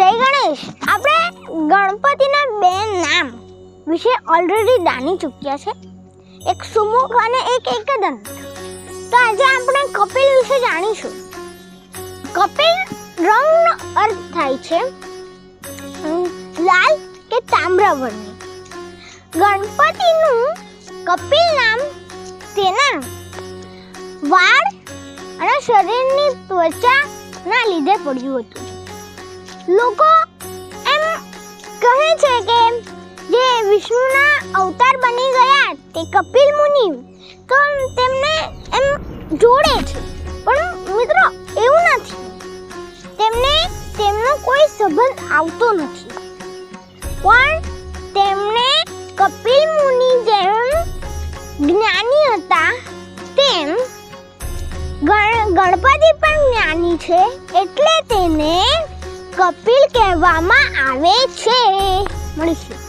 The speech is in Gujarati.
જય ગણેશ. આપણે ગણપતિના બે નામ વિશે ઓલરેડી જાણી ચૂક્યા છે, એક સુમુખ અને એક એકદંત. તો આજે આપણે કપિલ વિશે જાણીશું. કપિલ રંગનો અર્થ થાય છે લાલ કે તાંબરા વર્ણની. ગણપતિનું કપિલ નામ તેના વાળ અને શરીરની ત્વચાના લીધે પડ્યું હતું. લોકો એમ કહે છે કે જે વિષ્ણુના અવતાર બની ગયા તે કપિલ મુનિ, તો તેમને એમ જોડે છે, પણ મિત્રો એવું નથી. તેમનો કોઈ સંબંધ આવતો નથી, પણ તેમને કપિલ મુનિ જેમ જ્ઞાની હતા તેમ ગણપતિ પણ જ્ઞાની છે, એટલે તેને કપિલ કહેવામાં આવે છે. મળીશું.